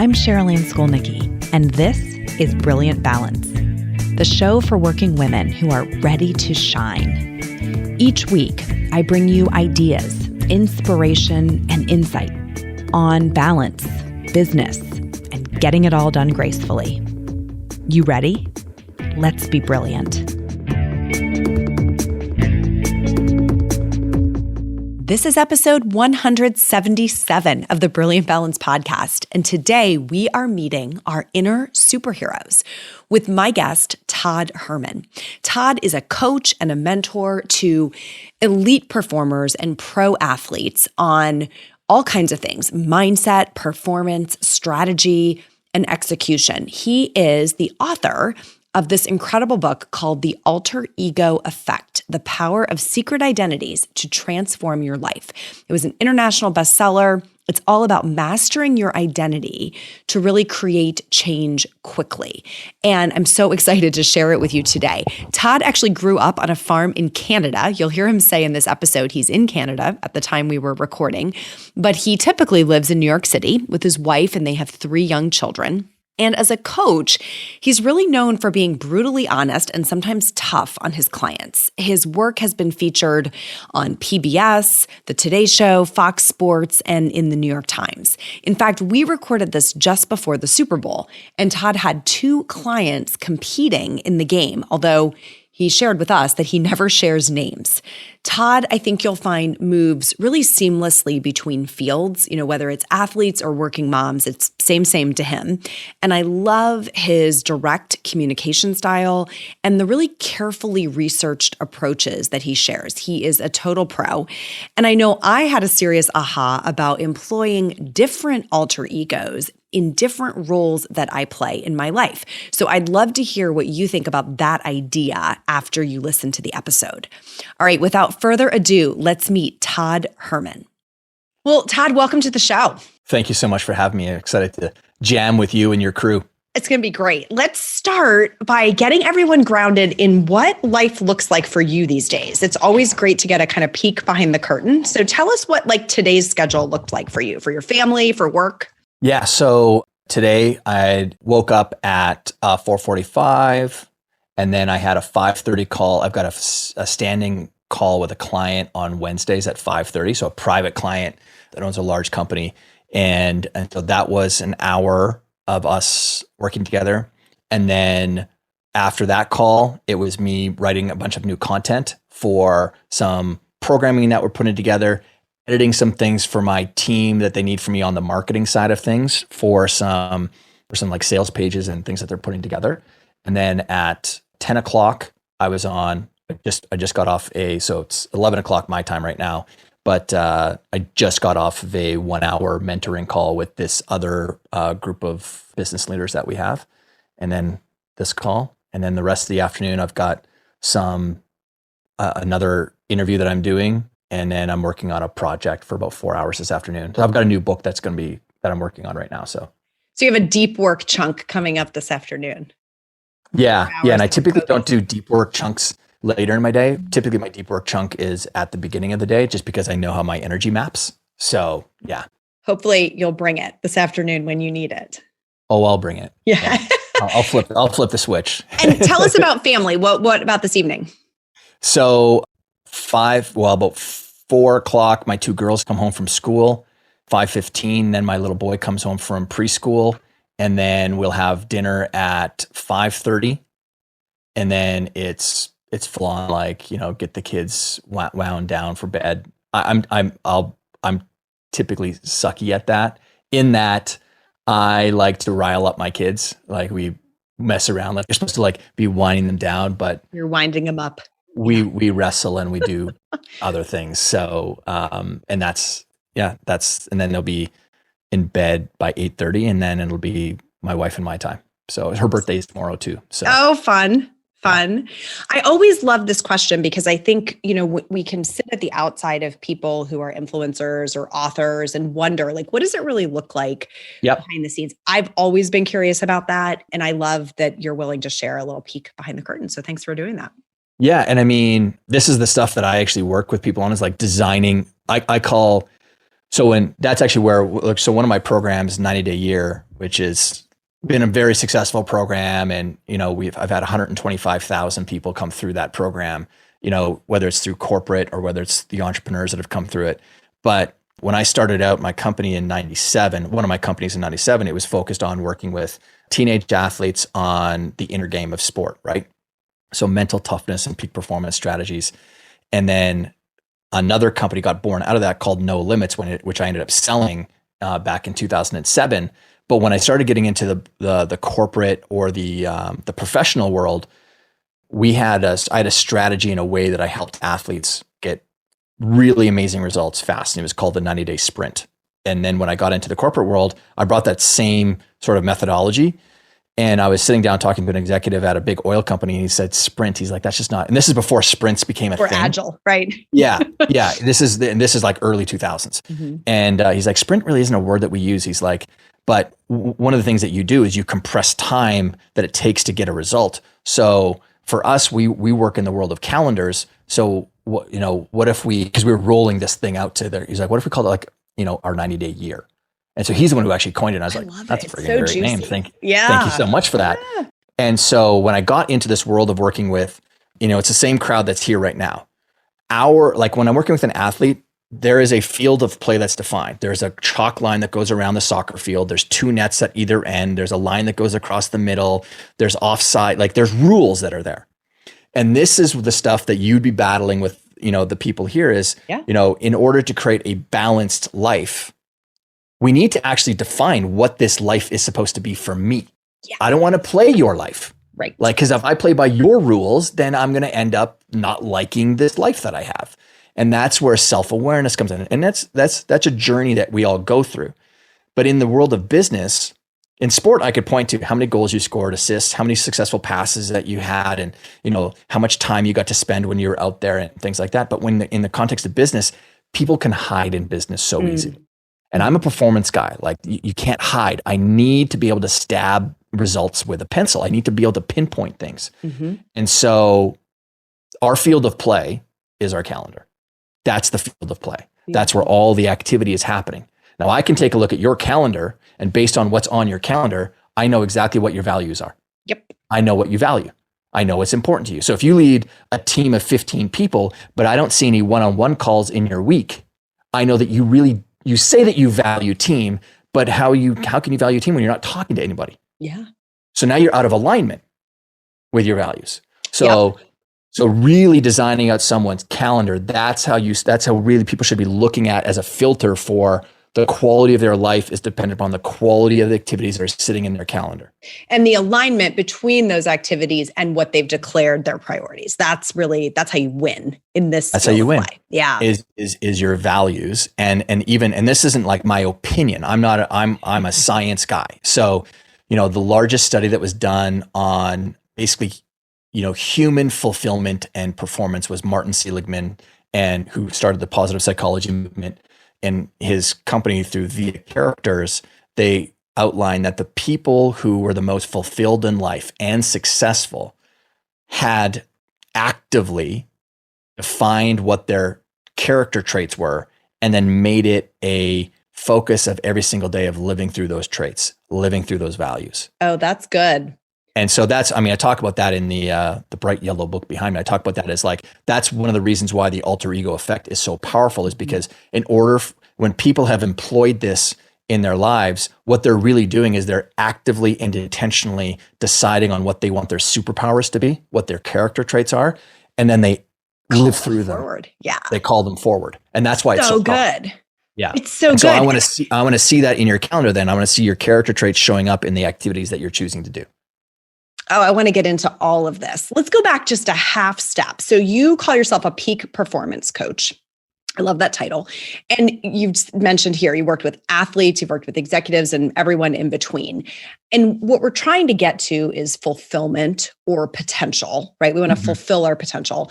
I'm Sherilyn Skolnicki, and this is Brilliant Balance, the show for working women who are ready to shine. Each week, I bring you ideas, inspiration, and insight on balance, business, and getting it all done gracefully. You ready? Let's be brilliant. This is episode 177 of the Brilliant Balance podcast, and today we are meeting our inner superheroes with my guest, Todd Herman. Todd is a coach and a mentor to elite performers and pro athletes on all kinds of things: mindset, performance, strategy, and execution. He is the author of this incredible book called The Alter Ego Effect: The Power of Secret Identities to Transform Your Life. It was an international bestseller. It's all about mastering your identity to really create change quickly. And I'm so excited to share it with you today. Todd actually grew up on a farm in Canada. You'll hear him say in this episode he's in Canada at the time we were recording, but he typically lives in New York City with his wife, and they have 3 young children. And as a coach, he's really known for being brutally honest and sometimes tough on his clients. His work has been featured on PBS, The Today Show, Fox Sports, and in the New York Times. In fact, we recorded this just before the Super Bowl, and Todd had 2 clients competing in the game, although he shared with us that he never shares names. Todd, I think you'll find, moves really seamlessly between fields, whether it's athletes or working moms, it's same to him. And I love his direct communication style and the really carefully researched approaches that he shares. He is a total pro. And I know I had a serious aha about employing different alter egos in different roles that I play in my life. So I'd love to hear what you think about that idea after you listen to the episode. All right, without further ado, let's meet Todd Herman. Well, Todd, welcome to the show. Thank you so much for having me. I'm excited to jam with you and your crew. It's going to be great. Let's start by getting everyone grounded in what life looks like for you these days. It's always great to get a kind of peek behind the curtain. So tell us what today's schedule looked like for you, for your family, for work. Yeah. So today I woke up at 4:45, and then I had a 5:30 call. I've got a standing call with a client on Wednesdays at 5:30. So a private client that owns a large company. And so that was an hour of us working together. And then after that call, it was me writing a bunch of new content for some programming that we're putting together, editing some things for my team that they need from me on the marketing side of things for some like sales pages and things that they're putting together. And then at 10 o'clock, I was on, I just got off so it's 11 o'clock my time right now, but I just got off of a 1-hour mentoring call with this other group of business leaders that we have. And then this call, and then the rest of the afternoon, I've got another interview that I'm doing. And then I'm working on a project for about 4 hours this afternoon. So I've got a new book that I'm working on right now. So you have a deep work chunk coming up this afternoon. Yeah. And I typically don't do deep work chunks later in my day. Typically my deep work chunk is at the beginning of the day, just because I know how my energy maps. So yeah. Hopefully you'll bring it this afternoon when you need it. Oh, I'll bring it. Yeah. I'll flip the switch. And tell us about family. What about this evening? So about 4 o'clock, my 2 girls come home from school. 5:15, then my little boy comes home from preschool, and then we'll have dinner at 5:30, and then it's full on get the kids wound down for bed. I'm typically sucky at that. In that, I like to rile up my kids. Like we mess around. Like you're supposed to be winding them down, but you're winding them up. We wrestle and we do other things. So, and then they'll be in bed by 8:30, and then it'll be my wife and my time. So her birthday is tomorrow too. So fun. I always love this question because I think, we can sit at the outside of people who are influencers or authors and wonder, what does it really look like behind the scenes? I've always been curious about that. And I love that you're willing to share a little peek behind the curtain. So thanks for doing that. Yeah. And I mean, this is the stuff that I actually work with people on, is designing. I call That's actually where, so one of my programs, 90 Day Year, which has been a very successful program. And, I've had 125,000 people come through that program, whether it's through corporate or whether it's the entrepreneurs that have come through it. But when I started out my company in 97, one of my companies in 97, it was focused on working with teenage athletes on the inner game of sport, right? So mental toughness and peak performance strategies. And then another company got born out of that called No Limits, which I ended up selling back in 2007. But when I started getting into the corporate or the professional world, I had a strategy in a way that I helped athletes get really amazing results fast. And it was called the 90-day sprint. And then when I got into the corporate world, I brought that same sort of methodology. And I was sitting down talking to an executive at a big oil company, and he said sprint. He's like, that's just not. And this is before sprints became a thing. Or agile, right? Yeah. This is like early 2000s. Mm-hmm. And he's like, sprint really isn't a word that we use. He's like, but one of the things that you do is you compress time that it takes to get a result. So for us, we work in the world of calendars. So what if because we were rolling this thing out to there. He's like, what if we called it like, our 90-day year? And so he's the one who actually coined it. And I was like, that's a freaking great name. Thank you so much for that. Yeah. And so when I got into this world of working with, it's the same crowd that's here right now. When I'm working with an athlete, there is a field of play that's defined. There's a chalk line that goes around the soccer field. There's 2 nets at either end. There's a line that goes across the middle. There's offside. There's rules that are there. And this is the stuff that you'd be battling with, the people here is, in order to create a balanced life, we need to actually define what this life is supposed to be for me. Yeah. I don't want to play your life. Right. Because if I play by your rules, then I'm going to end up not liking this life that I have. And that's where self-awareness comes in. And that's a journey that we all go through. But in the world of business, in sport, I could point to how many goals you scored, assists, how many successful passes that you had, and how much time you got to spend when you were out there and things like that. But in the context of business, people can hide in business so easy. And I'm a performance guy. You can't hide. I need to be able to stab results with a pencil. I need to be able to pinpoint things. Mm-hmm. And so our field of play is our calendar. That's the field of play. Yeah. That's where all the activity is happening. Now I can take a look at your calendar, and based on what's on your calendar, I know exactly what your values are. Yep. I know what you value. I know what's important to you. So if you lead a team of 15 people, but I don't see any one-on-one calls in your week, I know that you say that you value team, but how can you value team when you're not talking to anybody? Yeah. So now you're out of alignment with your values. So really designing out someone's calendar, that's how really people should be looking at as a filter for the quality of their life is dependent upon the quality of the activities that are sitting in their calendar. And the alignment between those activities and what they've declared their priorities. That's how you win in this. That's how you win. Yeah. Is your values. And this isn't like my opinion. I'm a science guy. So, the largest study that was done on basically, human fulfillment and performance was Martin Seligman, and who started the positive psychology movement. In his company through the characters, they outlined that the people who were the most fulfilled in life and successful had actively defined what their character traits were and then made it a focus of every single day of living through those traits, living through those values. Oh, that's good. And so I talk about that in the bright yellow book behind me. I talk about that as that's one of the reasons why the alter ego effect is so powerful, is because when people have employed this in their lives, what they're really doing is they're actively and intentionally deciding on what they want their superpowers to be, what their character traits are, and then they live through them. Forward. Yeah. They call them forward. And that's why it's so good. Powerful. Yeah. It's so good. So I want to see that in your calendar then. I want to see your character traits showing up in the activities that you're choosing to do. Oh, I want to get into all of this. Let's go back just a half step. So you call yourself a peak performance coach. I love that title. And you've mentioned here, you worked with athletes, you've worked with executives and everyone in between. And what we're trying to get to is fulfillment or potential, right? We want to fulfill our potential.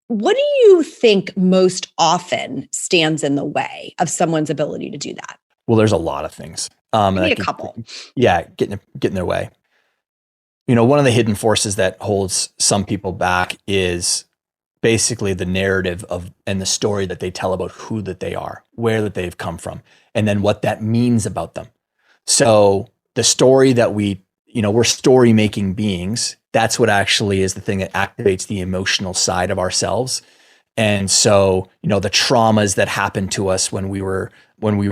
What do you think most often stands in the way of someone's ability to do that? Well, there's a lot of things. Maybe a couple. Yeah, getting in their way. One of the hidden forces that holds some people back is basically the narrative of and the story that they tell about who that they are, where that they've come from, and then what that means about them. So the story that we're story making beings. That's what actually is the thing that activates the emotional side of ourselves. And so, the traumas that happened to us when we were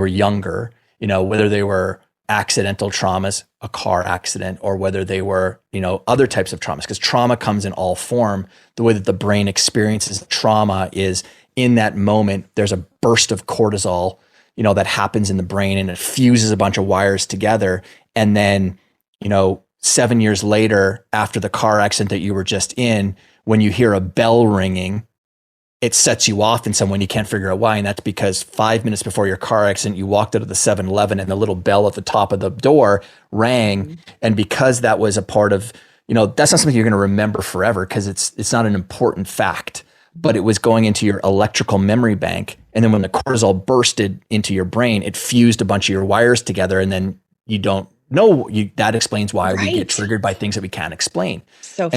younger, whether they were accidental traumas, a car accident, or whether they were, other types of traumas, because trauma comes in all form. The way that the brain experiences trauma is in that moment, there's a burst of cortisol, that happens in the brain, and it fuses a bunch of wires together. And then, 7 years later, after the car accident that you were just in, when you hear a bell ringing, it sets you off in some way and you can't figure out why. And that's because 5 minutes before your car accident, you walked out of the 7-Eleven and the little bell at the top of the door rang. Mm-hmm. And because that was a part of, that's not something you're going to remember forever because it's not an important fact, but it was going into your electrical memory bank. And then when the cortisol bursted into your brain, it fused a bunch of your wires together. And then you don't know, that explains why we get triggered by things that we can't explain. So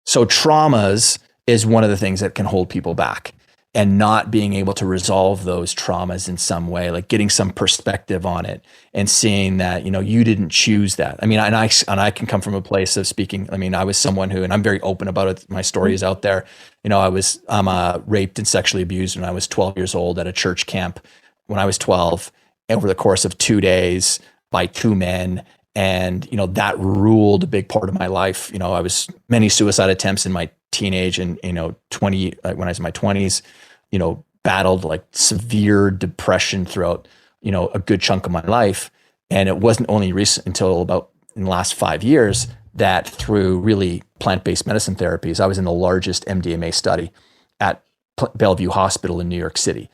traumas is one of the things that can hold people back, and not being able to resolve those traumas in some way, like getting some perspective on it and seeing that, you didn't choose that. I mean, and I can come from a place of speaking. I mean, I was someone who, and I'm very open about it. My story is out there. I'm raped and sexually abused when I was 12 years old at a church camp when I was 12 over the course of 2 days by two men. And, that ruled a big part of my life. I was many suicide attempts in my teenage and, 20, when I was in my 20s, battled like severe depression throughout, a good chunk of my life. And it wasn't only recent until about in the last 5 years that through really plant-based medicine therapies, I was in the largest MDMA study at Bellevue Hospital in New York City,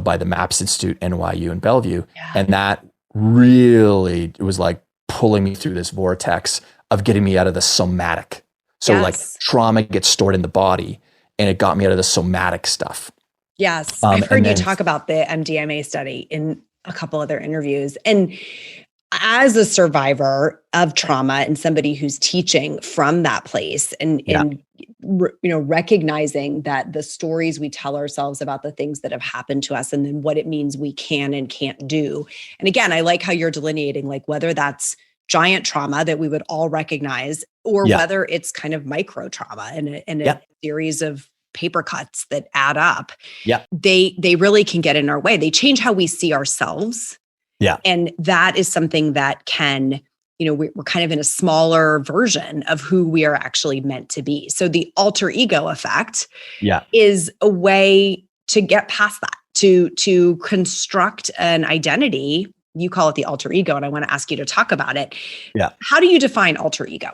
by the MAPS Institute, NYU and Bellevue. Yeah. And that really, it was like pulling me through this vortex of getting me out of the somatic. So like trauma gets stored in the body, and it got me out of the somatic stuff. Yes. I've heard you talk about the MDMA study in a couple other interviews. And as a survivor of trauma and somebody who's teaching from that place and recognizing that the stories we tell ourselves about the things that have happened to us and then what it means we can and can't do. And again, I like how you're delineating, like whether that's giant trauma that we would all recognize or whether it's kind of micro trauma and a series of paper cuts that add up. Yeah. They really can get in our way. They change how we see ourselves. Yeah. And that is something that can, we're kind of in a smaller version of who we are actually meant to be. So the alter ego effect is a way to get past that, to construct an identity. You call it the alter ego, and I want to ask you to talk about it. Yeah. How do you define alter ego?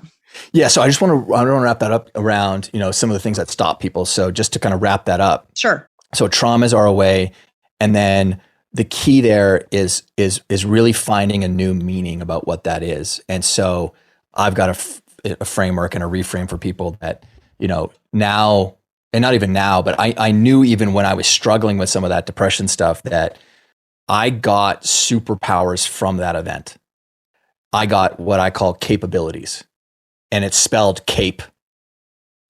Yeah. So I want to wrap that up around, some of the things that stop people. So just to kind of wrap that up. Sure. So traumas are a way, and then the key there is really finding a new meaning about what that is. And so I've got a framework and a reframe for people that, now, and not even now, but I knew even when I was struggling with some of that depression stuff that I got superpowers from that event. I got what I call capabilities, and it's spelled cape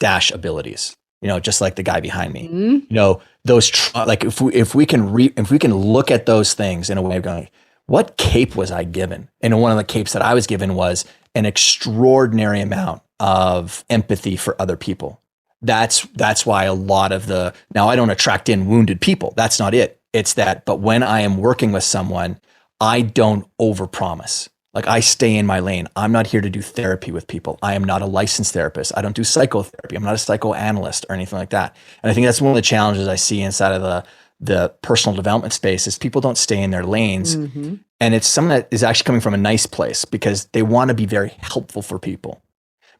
dash abilities. Just like the guy behind me. Mm-hmm. Those like if we can look at those things in a way of going, what cape was I given? And one of the capes that I was given was an extraordinary amount of empathy for other people. That's why a lot of now I don't attract in wounded people. That's not it. It's that, but when I am working with someone, I don't overpromise. Like I stay in my lane. I'm not here to do therapy with people. I am not a licensed therapist. I don't do psychotherapy. I'm not a psychoanalyst or anything like that. And I think that's one of the challenges I see inside of the personal development space is people don't stay in their lanes. Mm-hmm. And it's something that is actually coming from a nice place because they want to be very helpful for people.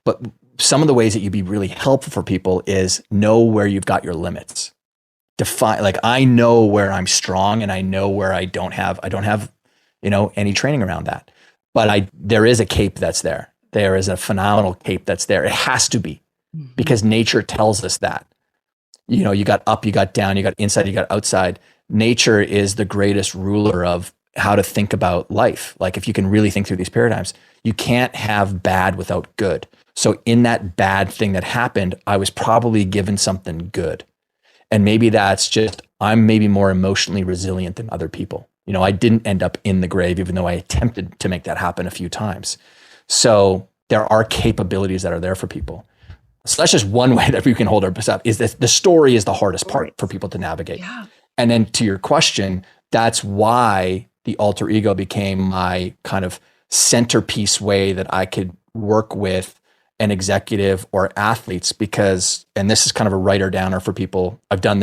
But some of the ways that you be really helpful for people is know where you've got your limits. Define, like I know where I'm strong and I know where I don't have, any training around that. But there is a cape that's there. There is a phenomenal cape that's there. It has to be because nature tells us that. You got up, you got down, you got inside, you got outside. Nature is the greatest ruler of how to think about life. Like if you can really think through these paradigms, you can't have bad without good. So in that bad thing that happened, I was probably given something good. And maybe that's just, I'm maybe more emotionally resilient than other people. I didn't end up in the grave, even though I attempted to make that happen a few times. So there are capabilities that are there for people. So that's just one way that we can hold ourselves up, is that the story is the hardest part for people to navigate. Yeah. And then to your question, that's why the alter ego became my kind of centerpiece way that I could work with an executive or athletes, because, and this is kind of a writer downer for people. I've done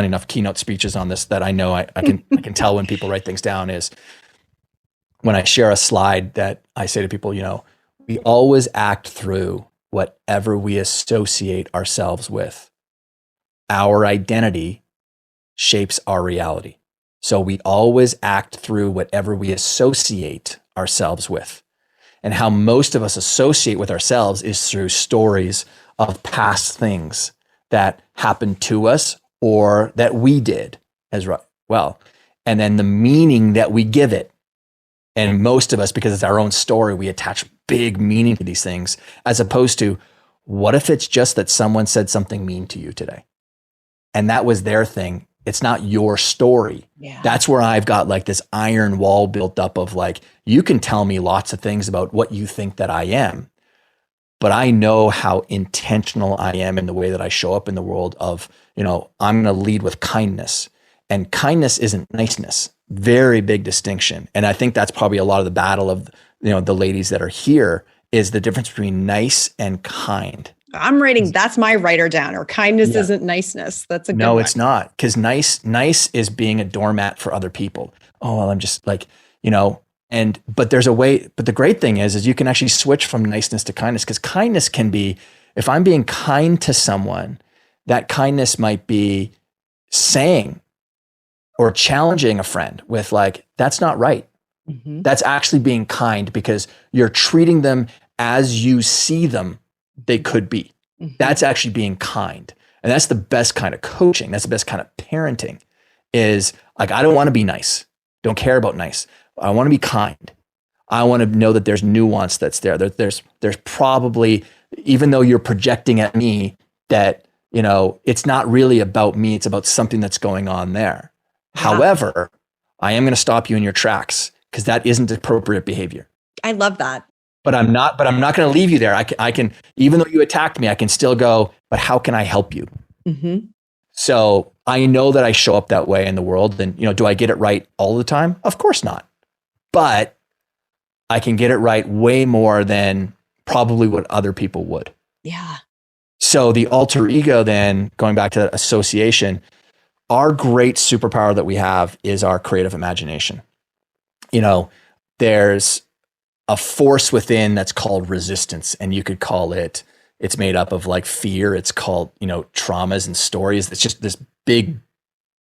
enough keynote speeches on this that I know I can tell when people write things down, is when I share a slide that I say to people, we always act through whatever we associate ourselves with. Our identity shapes our reality. So we always act through whatever we associate ourselves with. And how most of us associate with ourselves is through stories of past things that happened to us or that we did as well. And then the meaning that we give it. And most of us, because it's our own story, we attach big meaning to these things, as opposed to, what if it's just that someone said something mean to you today? And that was their thing. It's not your story. Yeah. That's where I've got like this iron wall built up of like, you can tell me lots of things about what you think that I am, but I know how intentional I am in the way that I show up in the world of, I'm going to lead with kindness. And kindness isn't niceness. Very big distinction. And I think that's probably a lot of the battle of, the ladies that are here, is the difference between nice and kind. I'm writing, that's my writer downer. Kindness isn't niceness. That's a good one. No, it's not. Because nice is being a doormat for other people. Oh, well, I'm just like, but there's a way, but the great thing is you can actually switch from niceness to kindness, because kindness can be, if I'm being kind to someone, that kindness might be saying or challenging a friend with like, that's not right. Mm-hmm. That's actually being kind, because you're treating them as you see them they could be. Mm-hmm. That's actually being kind. And that's the best kind of coaching. That's the best kind of parenting, is like, I don't want to be nice. Don't care about nice. I want to be kind. I want to know that there's nuance that's there. There's probably, even though you're projecting at me that, it's not really about me. It's about something that's going on there. Yeah. However, I am going to stop you in your tracks, because that isn't appropriate behavior. I love that. But I'm not going to leave you there. I can, even though you attacked me, I can still go, but how can I help you? Mm-hmm. So I know that I show up that way in the world. And, do I get it right all the time? Of course not. But I can get it right way more than probably what other people would. Yeah. So the alter ego, then going back to that association, our great superpower that we have is our creative imagination. There's a force within that's called resistance. And you could call it, it's made up of like fear. It's called, traumas and stories. It's just this big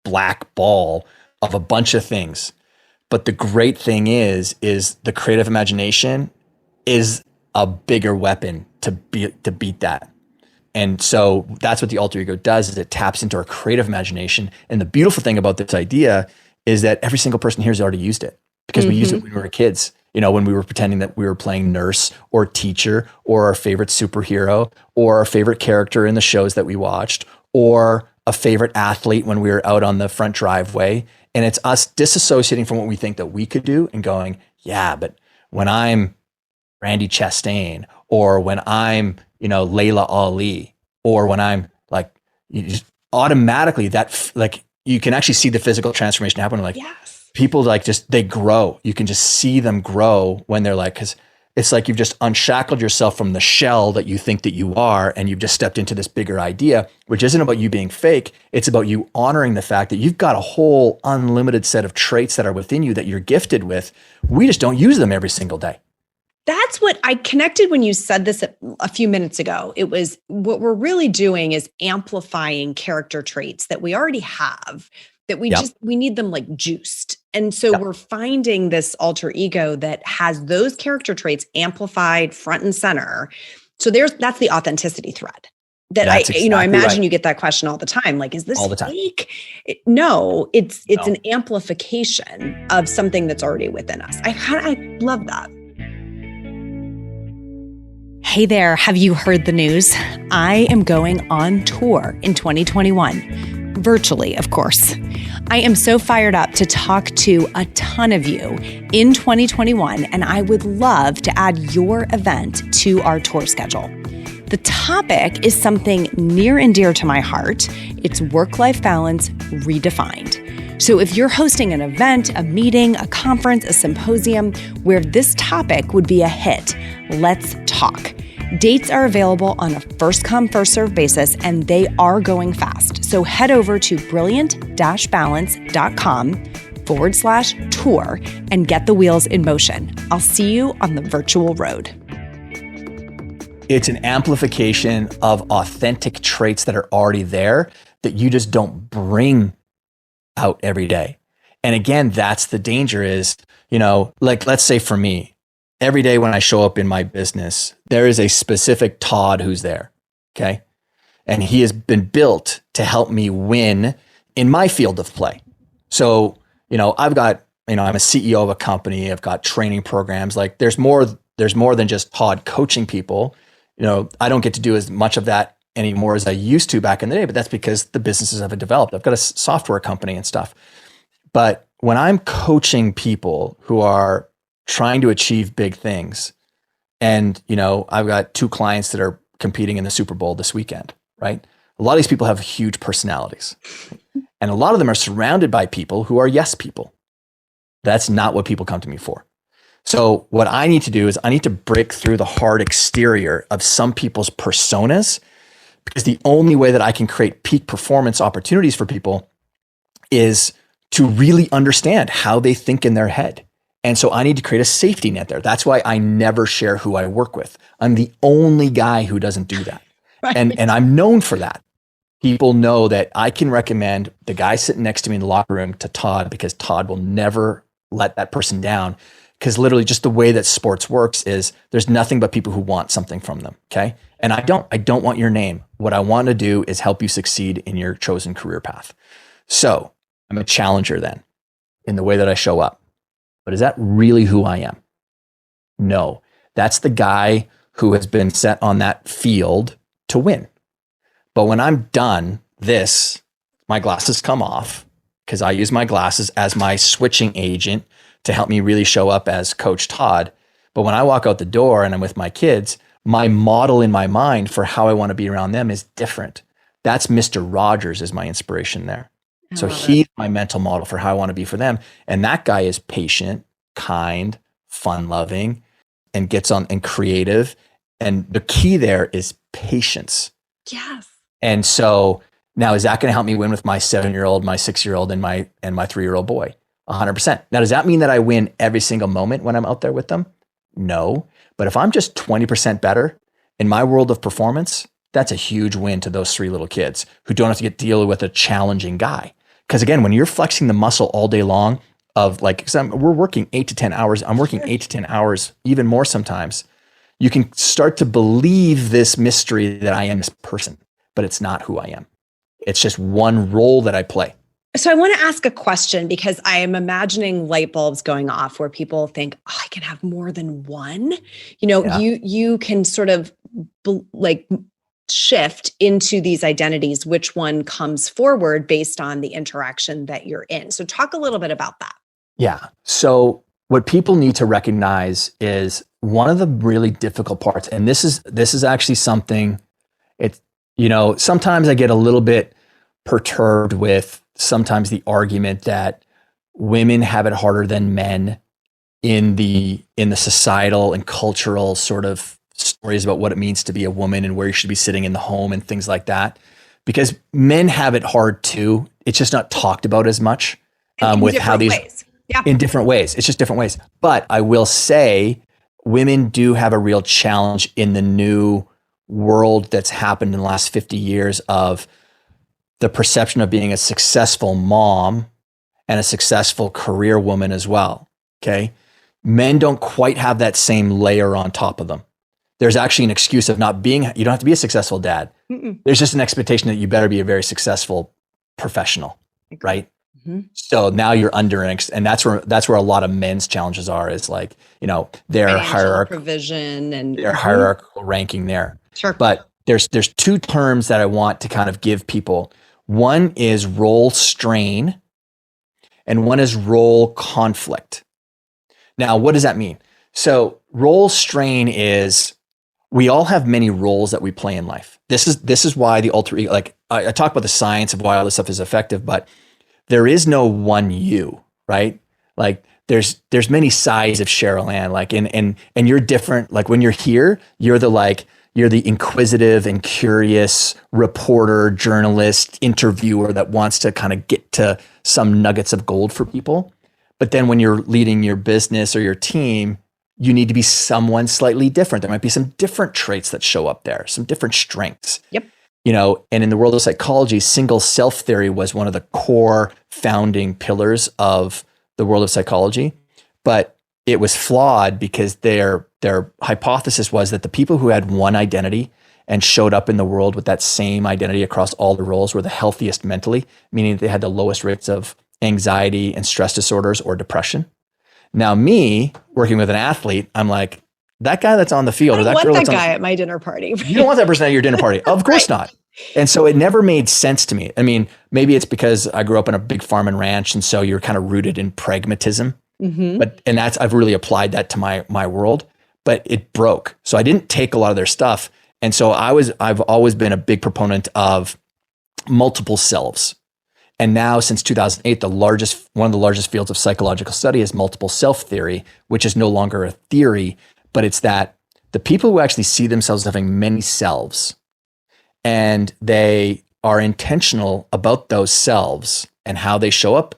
black ball of a bunch of things. But the great thing is the creative imagination is a bigger weapon to beat that. And so that's what the alter ego does, is it taps into our creative imagination. And the beautiful thing about this idea is that every single person here has already used it, because we used it when we were kids. When we were pretending that we were playing nurse or teacher or our favorite superhero or our favorite character in the shows that we watched, or a favorite athlete when we were out on the front driveway. And it's us disassociating from what we think that we could do and going, yeah, but when I'm Randy Chastain, or when I'm, Layla Ali, or when I'm like, you just automatically you can actually see the physical transformation happen. Like, yes. People they grow. You can just see them grow when they're like, because it's like you've just unshackled yourself from the shell that you think that you are, and you've just stepped into this bigger idea, which isn't about you being fake. It's about you honoring the fact that you've got a whole unlimited set of traits that are within you that you're gifted with. We just don't use them every single day. That's what I connected when you said this a few minutes ago. It was, what we're really doing is amplifying character traits that we already have, that we we need them like juiced. And so we're finding this alter ego that has those character traits amplified front and center. So that's the authenticity thread that I imagine you get that question all the time. Like, is this fake? No, it's an amplification of something that's already within us. I love that. Hey there, have you heard the news? I am going on tour in 2021, virtually, of course. I am so fired up to talk to a ton of you in 2021, and I would love to add your event to our tour schedule. The topic is something near and dear to my heart. It's work-life balance redefined. So if you're hosting an event, a meeting, a conference, a symposium where this topic would be a hit, let's talk. Dates are available on a first-come, first-served basis, and they are going fast. So head over to brilliant-balance.com/tour and get the wheels in motion. I'll see you on the virtual road. It's an amplification of authentic traits that are already there that you just don't bring out every day. And again, that's the danger is, like let's say for me, every day when I show up in my business, there is a specific Todd who's there. Okay. And he has been built to help me win in my field of play. So, I've got, I'm a CEO of a company. I've got training programs. Like there's more than just Todd coaching people. I don't get to do as much of that anymore as I used to back in the day, but that's because the businesses have developed. I've got a software company and stuff. But when I'm coaching people who are trying to achieve big things, and I've got 2 clients that are competing in the Super Bowl this weekend, right? A lot of these people have huge personalities. And a lot of them are surrounded by people who are yes people. That's not what people come to me for. So what I need to do is I need to break through the hard exterior of some people's personas, because the only way that I can create peak performance opportunities for people is to really understand how they think in their head. And so I need to create a safety net there. That's why I never share who I work with. I'm the only guy who doesn't do that. Right. And I'm known for that. People know that I can recommend the guy sitting next to me in the locker room to Todd, because Todd will never let that person down. Because literally just the way that sports works is there's nothing but people who want something from them. Okay. And I don't want your name. What I want to do is help you succeed in your chosen career path. So I'm a challenger then in the way that I show up. But is that really who I am? No, that's the guy who has been set on that field to win. But when I'm done this, my glasses come off, because I use my glasses as my switching agent to help me really show up as Coach Todd. But when I walk out the door and I'm with my kids, my model in my mind for how I want to be around them is different. That's Mr. Rogers is my inspiration there. So he's my mental model for how I want to be for them. And that guy is patient, kind, fun-loving, and gets on and creative. And the key there is patience. Yes. And so now, is that going to help me win with my 7-year-old, my 6-year-old, and my 3-year-old boy? 100%. Now, does that mean that I win every single moment when I'm out there with them? No. But if I'm just 20% better in my world of performance, that's a huge win to those 3 little kids who don't have to deal with a challenging guy. Because again, when you're flexing the muscle all day long of we're working 8 to 10 hours, I'm working 8 to 10 hours, even more sometimes, you can start to believe this mystery that I am this person, but it's not who I am. It's just one role that I play. So I want to ask a question, because I am imagining light bulbs going off where people think, oh, I can have more than one. You can sort of shift into these identities, which one comes forward based on the interaction that you're in. So talk a little bit about that. Yeah. So what people need to recognize is one of the really difficult parts, and this is actually something, sometimes I get a little bit perturbed with sometimes the argument that women have it harder than men in the societal and cultural sort of stories about what it means to be a woman and where you should be sitting in the home and things like that, because men have it hard too. It's just not talked about as much with how these ways. Yeah. In different ways. It's just different ways. But I will say women do have a real challenge in the new world that's happened in the last 50 years of the perception of being a successful mom and a successful career woman as well. Okay. Men don't quite have that same layer on top of them. There's actually an excuse of not being, you don't have to be a successful dad. Mm-mm. There's just an expectation that you better be a very successful professional, right? So now you're under, and that's where a lot of men's challenges are, is like, their provision and their hierarchical ranking there. Sure. But there's two terms that I want to kind of give people. One is role strain, and one is role conflict. Now, what does that mean? So role strain is, we all have many roles that we play in life. This is why the alter ego, like I talk about the science of why all this stuff is effective, but there is no one you, right? Like there's many sides of Cheryl Ann, like, and you're different. Like when you're here, you're the inquisitive and curious reporter, journalist, interviewer that wants to kind of get to some nuggets of gold for people. But then when you're leading your business or your team, you need to be someone slightly different. There might be some different traits that show up there, some different strengths. Yep. And in the world of psychology, single self theory was one of the core founding pillars of the world of psychology. But it was flawed because their hypothesis was that the people who had one identity and showed up in the world with that same identity across all the roles were the healthiest mentally, meaning that they had the lowest rates of anxiety and stress disorders or depression. Now, me working with an athlete, I'm like, that guy that's on the field, I or that want girl that that's guy at my dinner party. You don't want that person at your dinner party. Of course not. And so it never made sense to me. I mean, maybe it's because I grew up in a big farm and ranch, and so you're kind of rooted in pragmatism. I've really applied that to my world, but it broke. So I didn't take a lot of their stuff. And so I've always been a big proponent of multiple selves. And now since 2008, one of the largest fields of psychological study is multiple self theory, which is no longer a theory, but it's that the people who actually see themselves having many selves, and they are intentional about those selves and how they show up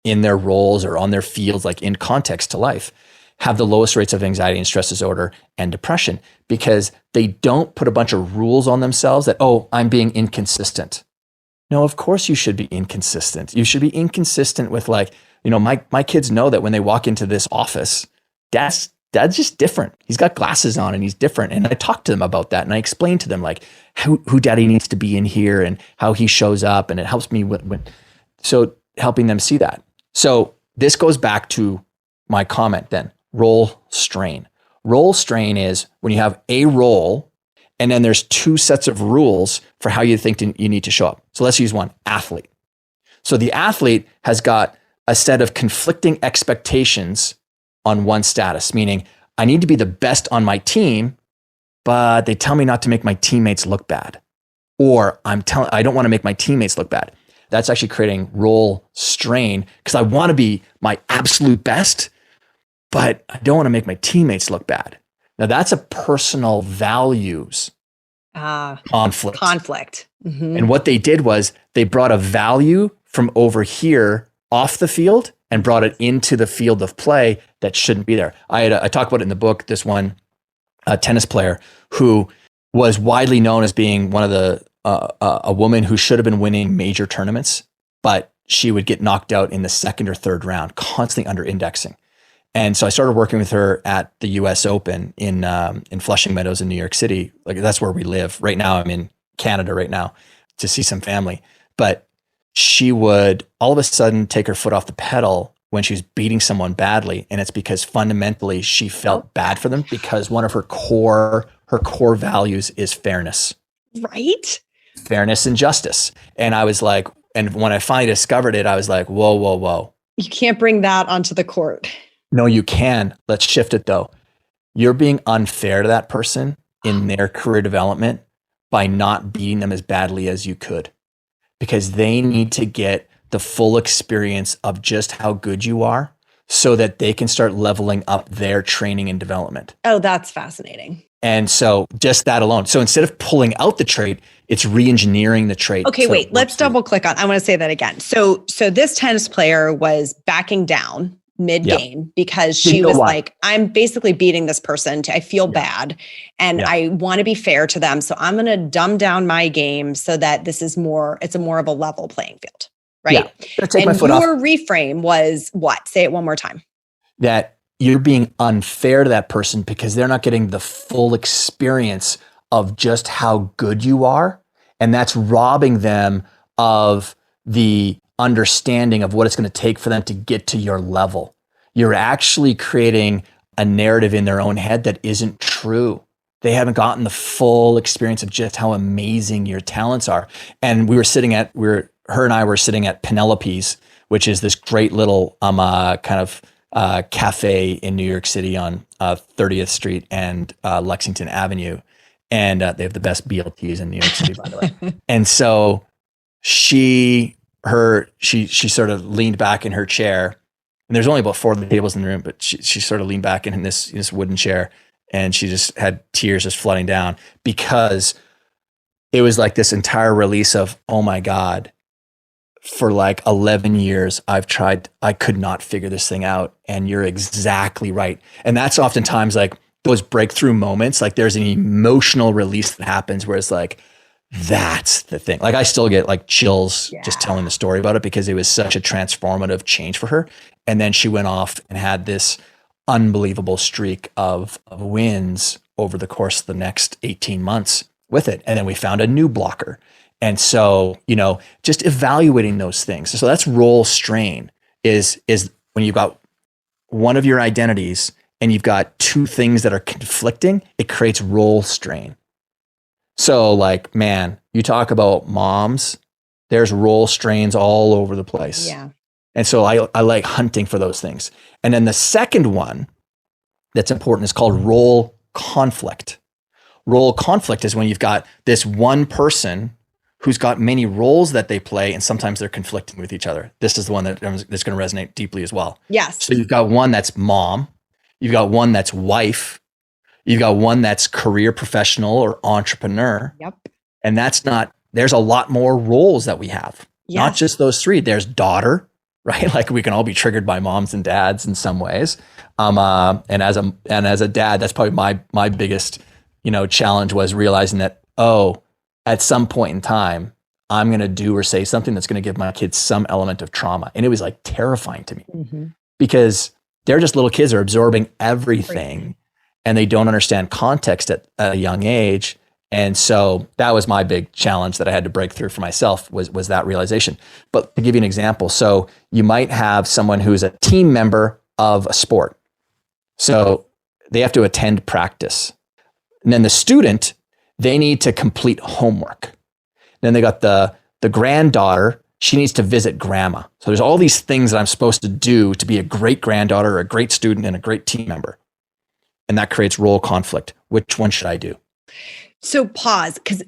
in their roles or on their fields, like in context to life, have the lowest rates of anxiety and stress disorder and depression, because they don't put a bunch of rules on themselves that, oh, I'm being inconsistent. No, of course you should be inconsistent. You should be inconsistent with, like, my kids know that when they walk into this office, dad's just different. He's got glasses on and he's different. And I talk to them about that. And I explain to them like who daddy needs to be in here and how he shows up. And it helps me so helping them see that. So this goes back to my comment then, role strain. Role strain is when you have a role and then there's two sets of rules for how you think you need to show up. So let's use one, athlete. So the athlete has got a set of conflicting expectations on one status, meaning I need to be the best on my team, but they tell me not to make my teammates look bad. Or I don't want to make my teammates look bad. That's actually creating role strain because I want to be my absolute best, but I don't want to make my teammates look bad. Now that's a personal values conflict. And what they did was they brought a value from over here off the field and brought it into the field of play that shouldn't be there. I talk about it in the book, this one tennis player who was widely known as being one of the a woman who should have been winning major tournaments, but she would get knocked out in the second or third round, constantly under indexing. And so I started working with her at the US Open in Flushing Meadows in New York City. Like that's where we live. Right now I'm in Canada right now to see some family. But she would all of a sudden take her foot off the pedal when she was beating someone badly. And it's because fundamentally she felt bad for them because one of her core values is fairness. Right? Fairness and justice. And I was like, and when I finally discovered it, I was like, whoa, whoa, whoa. You can't bring that onto the court. No, you can. Let's shift it though. You're being unfair to that person in their career development by not beating them as badly as you could, because they need to get the full experience of just how good you are so that they can start leveling up their training and development. Oh, that's fascinating. And so just that alone. So instead of pulling out the trait, it's re-engineering the trait. Okay, wait, let's double click on, I want to say that again. So this tennis player was backing down mid-game because she was like, I'm basically beating this person. I feel bad and I want to be fair to them. So I'm going to dumb down my game so that it's more of a level playing field. Right. Yeah. Take my foot off. Your reframe was what? Say it one more time. That you're being unfair to that person because they're not getting the full experience of just how good you are. And that's robbing them of the understanding of what it's going to take for them to get to your level. You're actually creating a narrative in their own head that isn't true. They haven't gotten the full experience of just how amazing your talents are. And her and I were sitting at Penelope's, which is this great little cafe in New York City on 30th Street and Lexington Avenue. And they have the best BLTs in New York City, by the way. And so she sort of leaned back in her chair, and there's only about 4 tables in the room, but she sort of leaned back in this wooden chair, and she just had tears just flooding down, because it was like this entire release of, oh my God, for like 11 years, I've tried, I could not figure this thing out. And you're exactly right. And that's oftentimes like those breakthrough moments, like there's an emotional release that happens where it's like, that's the thing. Like I still get like chills just telling the story about it, because it was such a transformative change for her. And then she went off and had this unbelievable streak of wins over the course of the next 18 months with it. And then we found a new blocker. And so, just evaluating those things. So that's role strain is when you've got one of your identities and you've got 2 things that are conflicting, it creates role strain. So like, man, you talk about moms, there's role strains all over the place. Yeah. And so I like hunting for those things. And then the second one that's important is called role conflict. Role conflict is when you've got this one person who's got many roles that they play, and sometimes they're conflicting with each other. This is the one that's going to resonate deeply as well. Yes. So you've got one that's mom, you've got one that's wife, you've got one that's career professional or entrepreneur. Yep. And there's a lot more roles that we have. Yes. Not just those 3. There's daughter, right? Like we can all be triggered by moms and dads in some ways. And as a dad, that's probably my biggest, challenge was realizing that, at some point in time, I'm going to do or say something that's going to give my kids some element of trauma. And it was like terrifying to me because they're just little kids are absorbing everything and they don't understand context at a young age. And so that was my big challenge that I had to break through for myself was that realization. But to give you an example, so you might have someone who's a team member of a sport. So they have to attend practice. And then the student, they need to complete homework. Then they got the granddaughter, she needs to visit grandma. So there's all these things that I'm supposed to do to be a great granddaughter, a great student, and a great team member. And that creates role conflict. Which one should I do? So pause, because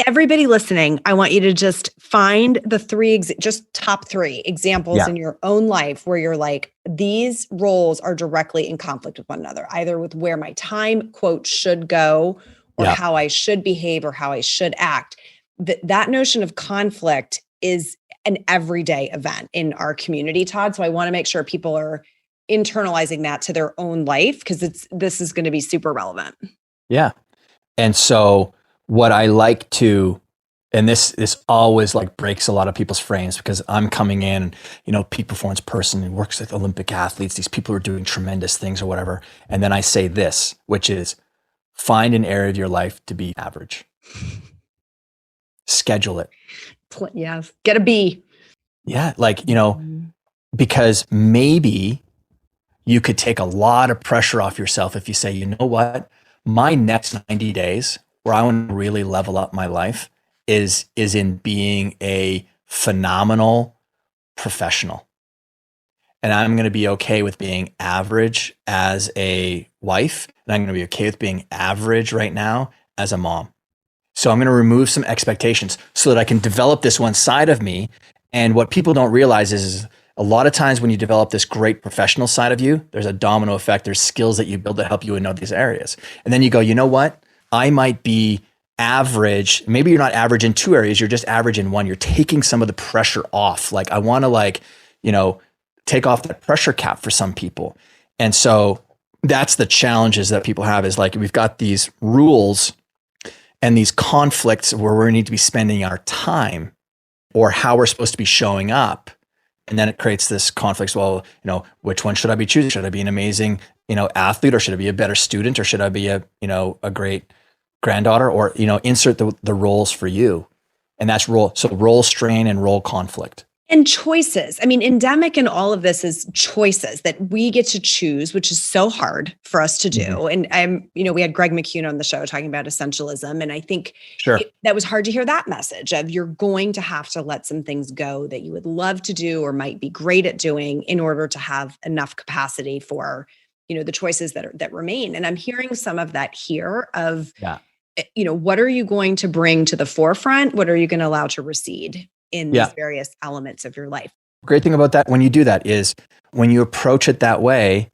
everybody listening, I want you to just find the 3, just top 3 examples in your own life where you're like, these roles are directly in conflict with one another, either with where my time, quote, should go, or how I should behave or how I should act. That notion of conflict is an everyday event in our community, Todd. So I want to make sure people are internalizing that to their own life, because this is going to be super relevant. Yeah. And so what I like to, and this always like breaks a lot of people's frames, because I'm coming in, peak performance person who works with Olympic athletes, these people are doing tremendous things or whatever. And then I say this, which is, find an area of your life to be average. Schedule it. Yes. Get a B. Yeah. Like, because maybe you could take a lot of pressure off yourself if you say, you know what, my next 90 days where I want to really level up my life is in being a phenomenal professional. And I'm going to be okay with being average as a wife. And I'm going to be okay with being average right now as a mom. So I'm going to remove some expectations so that I can develop this one side of me. And what people don't realize is a lot of times when you develop this great professional side of you, there's a domino effect. There's skills that you build that help you in these areas. And then you go, you know what? I might be average. Maybe you're not average in 2 areas. You're just average in 1. You're taking some of the pressure off. Like I want to take off that pressure cap for some people. And so that's the challenges that people have, is like, we've got these rules and these conflicts where we need to be spending our time or how we're supposed to be showing up. And then it creates this conflict. Well, which one should I be choosing? Should I be an amazing, athlete, or should I be a better student, or should I be a great granddaughter, or, insert the roles for you. And that's role strain and role conflict. And choices. I mean, endemic in all of this is choices that we get to choose, which is so hard for us to do. And we had Greg McCune on the show talking about essentialism. And I think Sure. that was hard to hear that message of you're going to have to let some things go that you would love to do or might be great at doing in order to have enough capacity for, the choices that remain. And I'm hearing some of that here of, what are you going to bring to the forefront? What are you going to allow to recede in these various elements of your life? Great thing about that when you do that is when you approach it that way,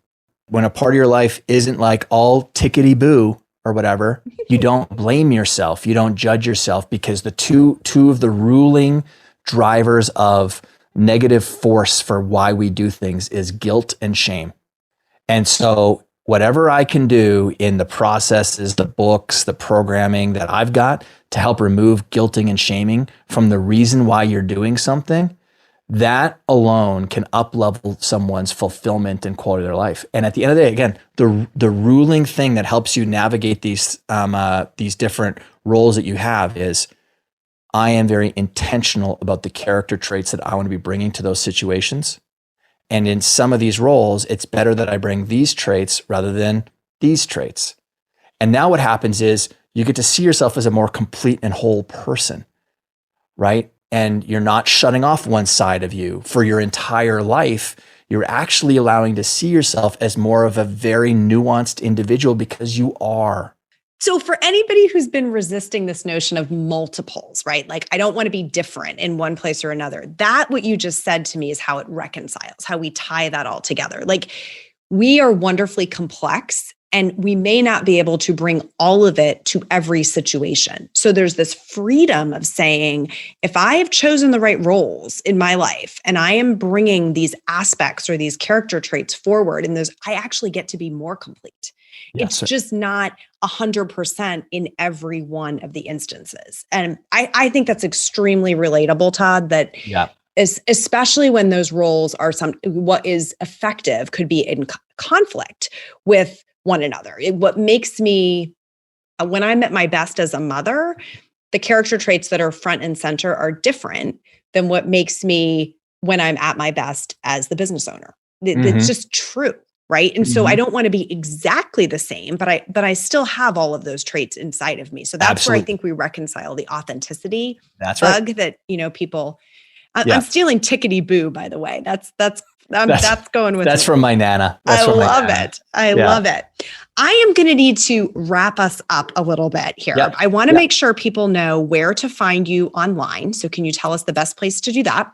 when a part of your life isn't like all tickety boo or whatever, you don't blame yourself. You don't judge yourself, because the two of the ruling drivers of negative force for why we do things is guilt and shame. And so whatever I can do in the processes, the books, the programming that I've got to help remove guilting and shaming from the reason why you're doing something, that alone can up-level someone's fulfillment and quality of their life. And at the end of the day, again, the ruling thing that helps you navigate these different roles that you have is, I am very intentional about the character traits that I want to be bringing to those situations. And in some of these roles, it's better that I bring these traits rather than these traits. And now what happens is you get to see yourself as a more complete and whole person, right? And you're not shutting off one side of you for your entire life. You're actually allowing to see yourself as more of a very nuanced individual, because you are. So for anybody who's been resisting this notion of multiples, right? Like, I don't want to be different in one place or another. That, what you just said to me, is how it reconciles, how we tie that all together. Like, we are wonderfully complex, and we may not be able to bring all of it to every situation. So there's this freedom of saying, if I have chosen the right roles in my life and I am bringing these aspects or these character traits forward, and I actually get to be more complete. It's just not 100% in every one of the instances. And I think that's extremely relatable, Todd, that especially when those roles are what is effective could be in conflict with one another. What makes me, when I'm at my best as a mother, the character traits that are front and center are different than what makes me when I'm at my best as the business owner. It's just true. Right. And so I don't want to be exactly the same, but I still have all of those traits inside of me. So that's where I think we reconcile the authenticity bug that, people, I'm stealing tickety boo, by the way. That's going with That's from my Nana. I love it. I love it. I am going to need to wrap us up a little bit here. Yep. I want to make sure people know where to find you online. So can you tell us the best place to do that?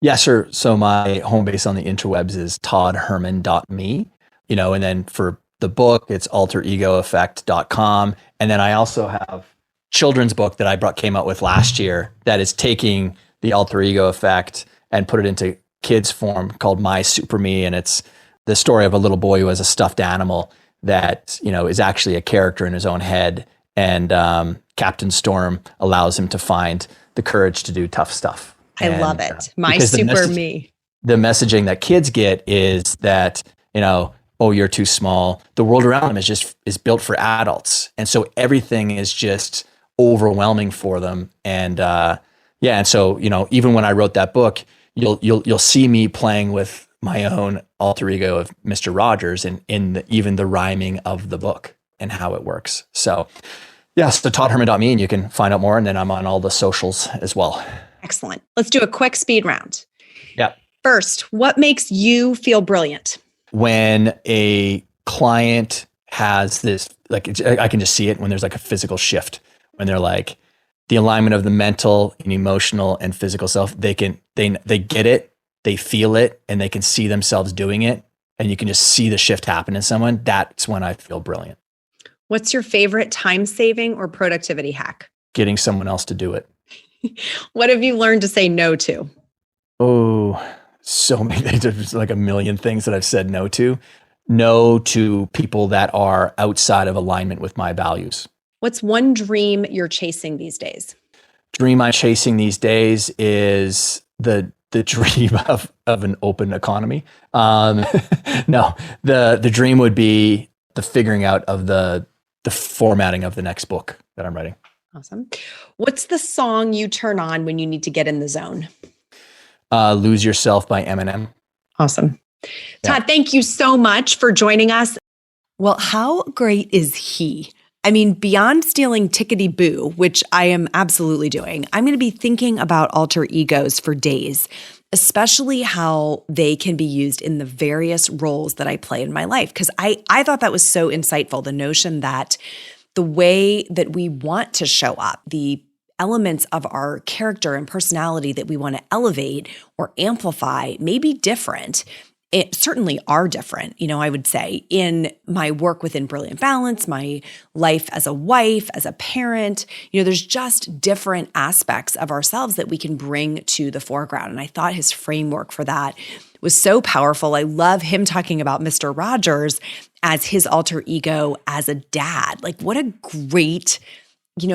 Yeah, sure. So my home base on the interwebs is toddherman.me. And then for the book, it's alteregoeffect.com. And then I also have children's book that I came out with last year that is taking the alter ego effect and put it into kids form, called My Super Me. And it's the story of a little boy who has a stuffed animal that, is actually a character in his own head. And Captain Storm allows him to find the courage to do tough stuff. I love it. My Super Me. The messaging that kids get is that, oh, you're too small. The world around them is built for adults. And so everything is just overwhelming for them. And and so, even when I wrote that book, you'll see me playing with my own alter ego of Mr. Rogers and even the rhyming of the book and how it works. So so toddherman.me, and you can find out more. And then I'm on all the socials as well. Excellent. Let's do a quick speed round. Yeah. First, what makes you feel brilliant? When a client has this, like, I can just see it when there's like a physical shift, when they're like, the alignment of the mental and emotional and physical self, they get it, they feel it, and they can see themselves doing it. And you can just see the shift happen in someone. That's when I feel brilliant. What's your favorite time saving or productivity hack? Getting someone else to do it. What have you learned to say no to? Oh, so many. There's like a million things that I've said no to. No to people that are outside of alignment with my values. What's one dream you're chasing these days? Dream I'm chasing these days is the dream of an open economy. No, the dream would be the figuring out of the formatting of the next book that I'm writing. Awesome. What's the song you turn on when you need to get in the zone? Lose Yourself by Eminem. Awesome. Yeah. Todd, thank you so much for joining us. Well, how great is he? I mean, beyond stealing tickety boo, which I am absolutely doing, I'm going to be thinking about alter egos for days, especially how they can be used in the various roles that I play in my life. Because I thought that was so insightful, the notion that the way that we want to show up, the elements of our character and personality that we want to elevate or amplify may be different. It certainly are different, I would say, in my work within Brilliant Balance, my life as a wife, as a parent. There's just different aspects of ourselves that we can bring to the foreground. And I thought his framework for that was so powerful. I love him talking about Mr. Rogers as his alter ego as a dad. Like, what a great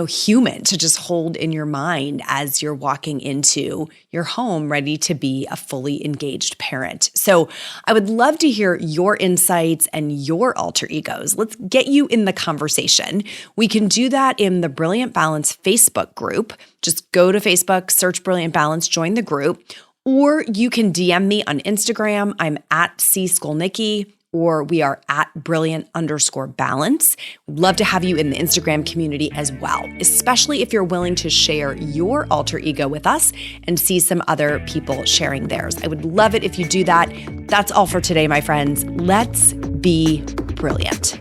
human to just hold in your mind as you're walking into your home ready to be a fully engaged parent. So I would love to hear your insights and your alter egos. Let's get you in the conversation. We can do that in the Brilliant Balance Facebook group. Just go to Facebook, search Brilliant Balance, join the group, or you can DM me on Instagram. I'm at cskolnicki. Or we are at brilliant_balance. We'd love to have you in the Instagram community as well, especially if you're willing to share your alter ego with us and see some other people sharing theirs. I would love it if you do that. That's all for today, my friends. Let's be brilliant.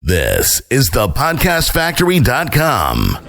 This is thepodcastfactory.com.